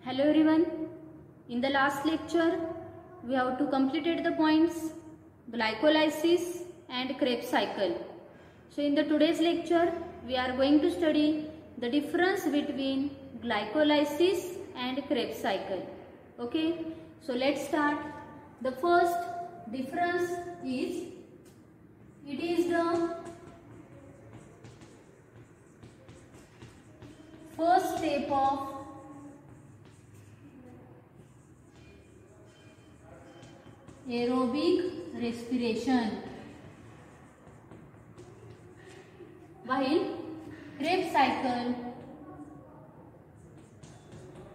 Hello everyone. In the last lecture, we have to completed the points glycolysis and Krebs cycle. So in the today's lecture, we are going to study the difference between glycolysis and Krebs cycle. Okay. So let's start. The first difference is it is the first step of aerobic respiration, while Krebs cycle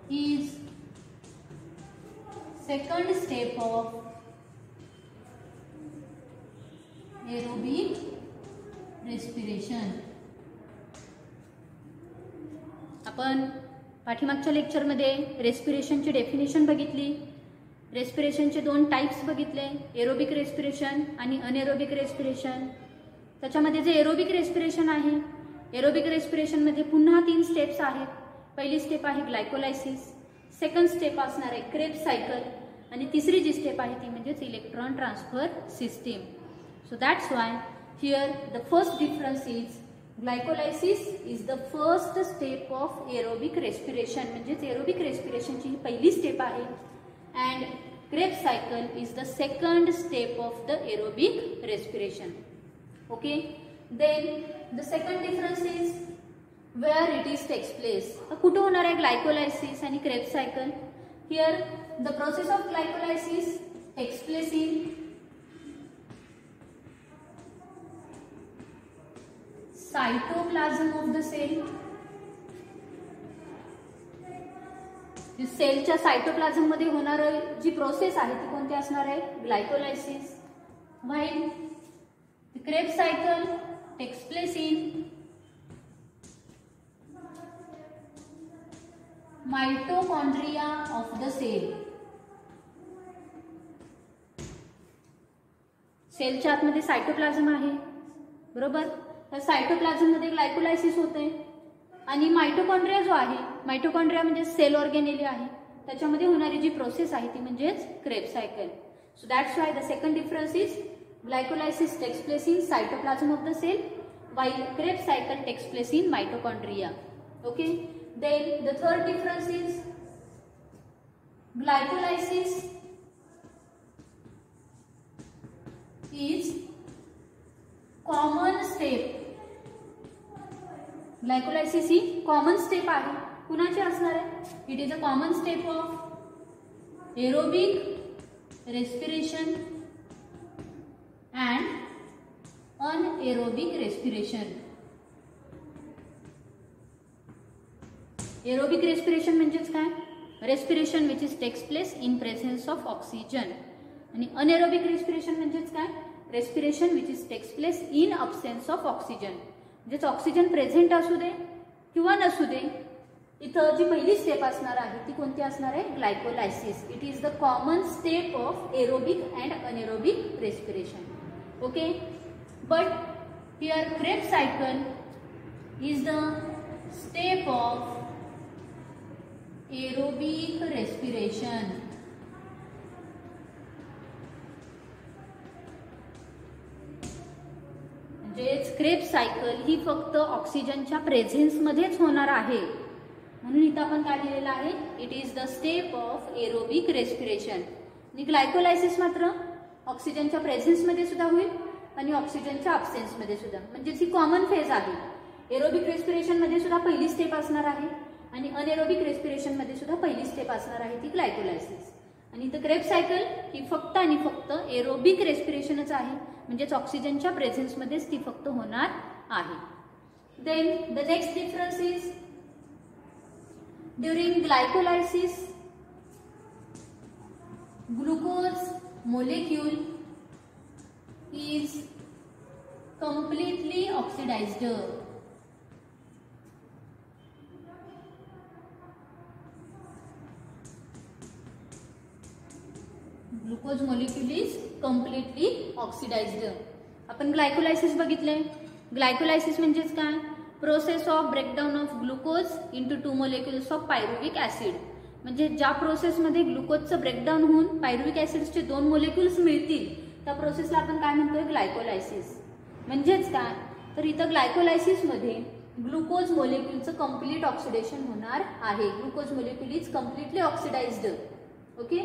is second step of aerobic respiration. आपण पाठीमागच्या lecture मध्ये रेस्पिरेशनची definition बघितली. रेस्पिरेशनचे दोन types बघितले, aerobic respiration आणि anaerobic respiration. त्याच्यामध्ये जे aerobic respiration आहे, aerobic respiration मध्ये पुन्हा 3 स्टेप्स आहेत. पहिली स्टेप आहे ग्लायकोलायसिस, सेकंड स्टेप असणार आहे क्रेब्स सायकल आणि तिसरी जी स्टेप आहे ती म्हणजे electron transfer system. So that's why here the first difference is glycolysis is the first step of aerobic respiration, म्हणजे एरोबिक रेस्पिरेशनची ही पहिली स्टेप आहे. And Krebs cycle is the second step of the aerobic respiration. Okay. Then the second difference is where it is takes place. कुठे होणार आहे glycolysis आणि Krebs cycle? Here the process of glycolysis takes place in cytoplasm of the cell. सेलच्या cytoplasm मध्ये होणारी जी process आहे ती कोणती असणार आहे? Glycolysis. While Krebs cycle takes place in mitochondria of the cell. सेलच्या आतमध्ये सायटोप्लाझम आहे, बरोबर. तर सायटोप्लाझम मध्ये ग्लायकोलायसिस होते आणि माइटोकॉन्ड्रिया जो आहे, माइटोकॉन्ड्रिया म्हणजे सेल ऑर्गेनेली आहे, त्याच्यामध्ये होणारी जी प्रोसेस आहे ती म्हणजेच Krebs cycle. So that's why the second difference is glycolysis takes place in cytoplasm of the cell while Krebs cycle takes place in mitochondria. Okay. Then the third difference is glycolysis is common step. Glycolysis ही common step आहे. कुणाची असणार आहे? It is a common step of aerobic respiration and anaerobic respiration. Aerobic respiration म्हणजेच काय? Respiration which is takes place in presence of oxygen. आणि anaerobic respiration म्हणजेच काय? Respiration which is takes place in absence of oxygen. म्हणजे oxygen present असू दे किंवा नसू दे, इथं जी पहिली स्टेप असणार आहे ती कोणती असणार आहे? Glycolysis. It is the common step of aerobic and anaerobic respiration. Okay. But here Krebs cycle is the step of aerobic respiration. म्हणजेच क्रेब्स सायकल ही फक्त ऑक्सिजनच्या प्रेझेन्स मध्येच होणार आहे, म्हणून इथं आपण काय लिहिलेलं आहे? It is the step of aerobic respiration. आणि ग्लायकोलायसिस मात्र ऑक्सिजनच्या प्रेझेन्स मध्ये सुद्धा होईल आणि ऑक्सिजनच्या अब्सेन्स मध्ये सुद्धा, म्हणजेच ही कॉमन फेज आहे. एरोबिक रेस्पिरेशन मध्ये सुद्धा पहिली स्टेप असणार आहे आणि अनएरोबिक रेस्पिरेशन मध्ये सुद्धा पहिली स्टेप असणार आहे ती ग्लायकोलायसिस. आणि द क्रेब्स सायकल ही फक्त आणि फक्त एरोबिक रेस्पिरेशनच आहे, म्हणजेच ऑक्सिजनच्या प्रेझेन्स मध्येच ती फक्त होणार आहे. Then the next difference is during glycolysis glucose molecule is completely oxidized. Glucose molecule is completely oxidized. आपण ग्लायकोलायसिस बघितले. ग्लायकोलायसिस म्हणजेच काय? Process of breakdown of glucose into 2 molecules of pyruvic acid. म्हणजे ज्या प्रोसेसमध्ये ग्लुकोजचं ब्रेकडाऊन होऊन पायरुव्हिक ऍसिड्सचे 2 मोलिक्युल्स मिळतील त्या प्रोसेसला आपण काय म्हणतोय, ग्लायकोलायसिस. म्हणजेच काय, तर इथं ग्लायकोलायसिसमध्ये ग्लुकोज मोलिक्युलचं कम्प्लीट ऑक्सिडेशन होणार आहे. Glucose molecule is completely oxidised. Okay,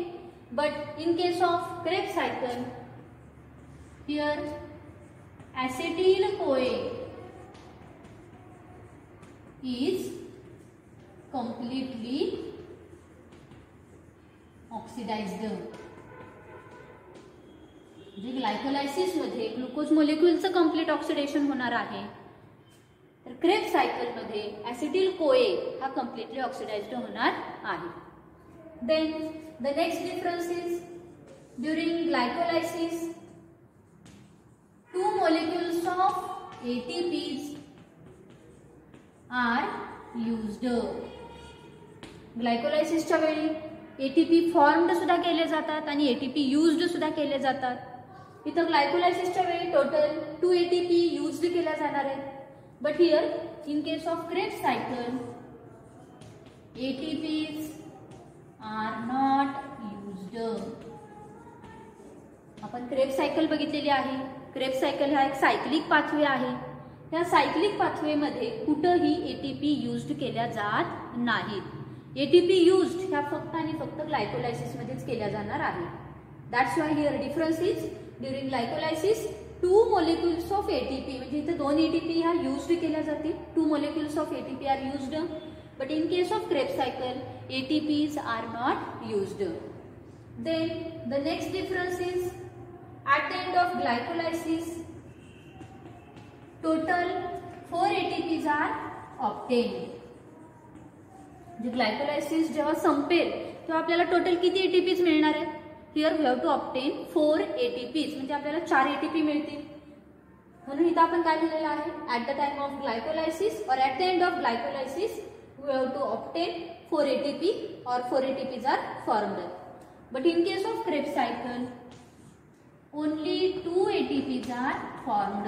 but in case of Krebs cycle here acetyl CoA is completely oxidized. म्हणजे ग्लायकोलायसिस मध्ये ग्लुकोज मोलिक्युलचं कम्प्लीट ऑक्सिडेशन होणार आहे, तर क्रेब्स सायकल मध्ये ऍसिटिल कोए हा कम्प्लिटली ऑक्सिडाइज्ड होणार आहे. Then the next difference is during glycolysis 2 molecules of ATPs are used. ग्लायकोलायसिसच्या वेळी एटीपी फॉर्म्ड सुद्धा केले जातात आणि एटीपी युज्ड सुद्धा केले जातात. इथं ग्लायकोलायसिसच्या वेळी टोटल 2 एटीपी युज्ड केल्या जाणार आहेत. But here in case of Krebs cycle ATPs are not used. आपण क्रेब्स सायकल बघितलेली आहे. क्रेब्स सायकल हा एक सायक्लिक पाथवे आहे. त्या सायक्लिक पाथवेमध्ये कुठेही एटीपी युज्ड केल्या जात नाहीत. एटीपी युज्ड ह्या फक्त आणि फक्त ग्लायकोलायसिस मध्येच केल्या जाणार आहे. That's why here difference is during glycolysis 2 molecules of ATP, म्हणजे इथे 2 एटीपी ह्या युज्ड केल्या जातील. 2 molecules of ATP are used, but in case of Krebs cycle ATPs are not used. Then the next difference is at the end of glycolysis total 4 ATPs are obtained. जे ग्लायकोलायसिस जेव्हा संपेल तेव्हा आपल्याला total किती ATPs मिळणार आहेत? Here we have to obtain 4 ATPs, म्हणजे आपल्याला 4 एटीपी मिळतील. म्हणून इथं आपण काय लिहिलेलं आहे, at the time of glycolysis और at the end of glycolysis we have to obtain 4 ATP और 4 ATPs are formed. But in case of Krebs cycle only 2 ATPs are formed.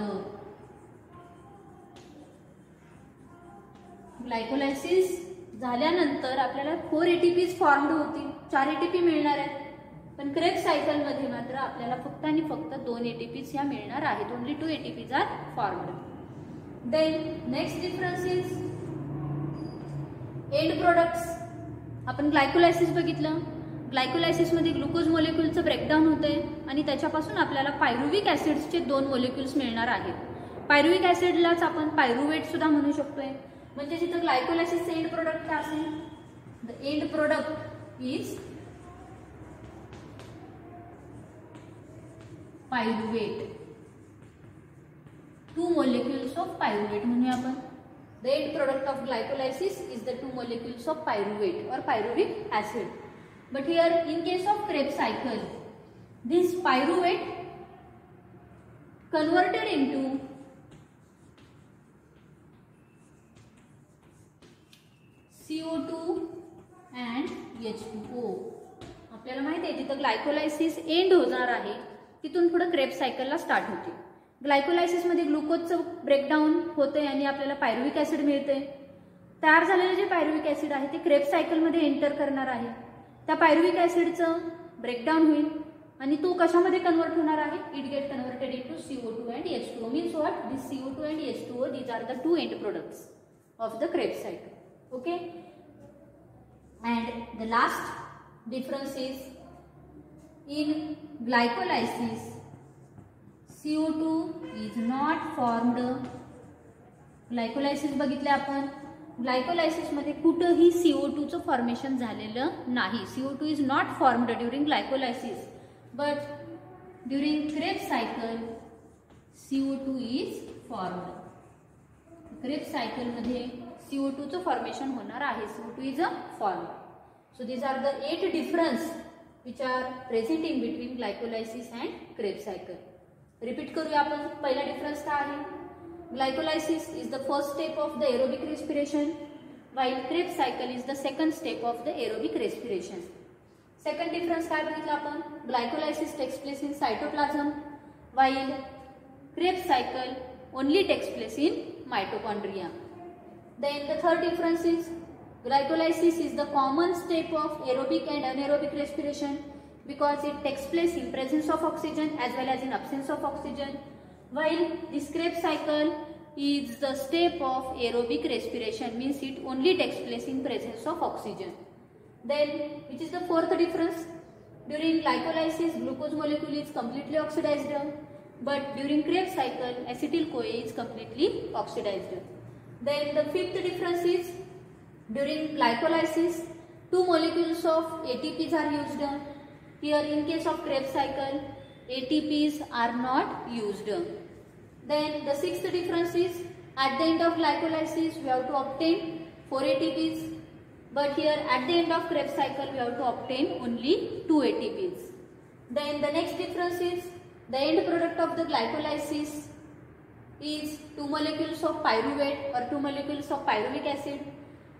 Glycolysis झाल्यानंतर आपल्याला 4 ATPs फॉर्म्ड होतील, 4 ATP मिळणार आहेत. पण Krebs cycle मध्ये मात्र आपल्याला फक्त आणि फक्त 2 ATPs ह्या मिळणार आहेत. Only 2 ATPs are formed. Then next difference is end products. आपण ग्लायकोलायसिस बघितलं. ग्लायकोलायसिस मध्ये ग्लुकोज मोलिक्युलचं ब्रेकडाऊन होतंय आणि त्याच्यापासून आपल्याला पायरुव्हिक ऍसिड्सचे 2 मोलिक्युल्स मिळणार आहेत. पायरुव्हिक ऍसिडलाच आपण पायरुवेट सुद्धा म्हणू शकतोय. म्हणजे जिथं ग्लायकोलायसिसचं एंड प्रोडक्ट काय असेल, the end product is pyruvate. 2 molecules of pyruvate म्हणूया आपण. The end product of glycolysis is the 2 molecules of pyruvate और पायरुव्हिक acid. But here in case of Krebs cycle, this pyruvate converted into CO2 and H2O. आपल्याला माहिती आहे तिथं glycolysis and होणार आहे, तिथून पुढे क्रेब्स सायकलला स्टार्ट होते. ग्लायकोलायसिस मध्ये ग्लुकोजचं ब्रेकडाऊन होते आणि आपल्याला पायरुव्हिक ऍसिड मिळते. तयार झालेले जे पायरुव्हिक ऍसिड आहे ते क्रेब्स सायकलमध्ये एंटर करणार आहे. त्या पायरुव्हिक ऍसिडचं ब्रेकडाऊन होईल आणि तो कशामध्ये कन्वर्ट होणार आहे, it get converted into CO2 and H2O. Means what, this CO2 and H2O these are the 2 end products of the Krebs cycle. Okay, and the last difference is in glycolysis CO2 is not formed. Glycolysis बघितले आपण. Glycolysis मध्ये कुठेही CO2 चं formation झालेलं नाही. CO2 is not formed during glycolysis, but during Krebs cycle CO2 is formed. Krebs cycle मध्ये CO2 चं formation होणार आहे. CO2 is a form. So these are the 8 difference which are present in between glycolysis and Krebs cycle. Repeat करूया आपण. पहिला difference काय आहे, glycolysis is the first step of the aerobic respiration, while Krebs cycle is the second step of the aerobic respiration. Second difference काय बघितलं आपण, glycolysis takes place in cytoplasm, while Krebs cycle only takes place in mitochondria. Then the third difference is Glycolysis is the common step of aerobic and anaerobic respiration because it takes place in presence of oxygen as well as in absence of oxygen, while this Krebs cycle is the step of aerobic respiration, means it only takes place in presence of oxygen. Then, which is the fourth difference? During glycolysis, glucose molecule is completely oxidized, but during Krebs cycle, acetyl-CoA is completely oxidized. Then the fifth difference is, during glycolysis, two molecules of ATPs are used. Here in case of Krebs cycle, ATPs are not used. Then the sixth difference is, at the end of glycolysis we have to obtain 4 ATPs, but here at the end of Krebs cycle we have to obtain only 2 ATPs. Then the next difference is, the end product of the glycolysis is 2 molecules of pyruvate or 2 molecules of pyruvic acid,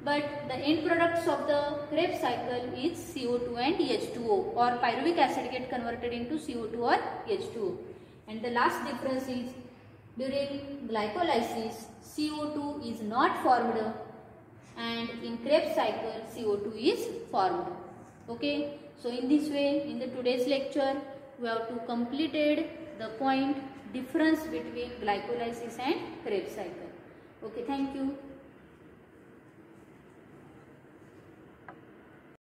but the end products of the Krebs cycle is CO2 and H2O, or pyruvic acid get converted into CO2 or H2O. And the last difference is, during glycolysis CO2 is not formed and in Krebs cycle CO2 is formed. Okay, so in this way, in the today's lecture we have to completed the point difference between glycolysis and Krebs cycle. Okay, thank you.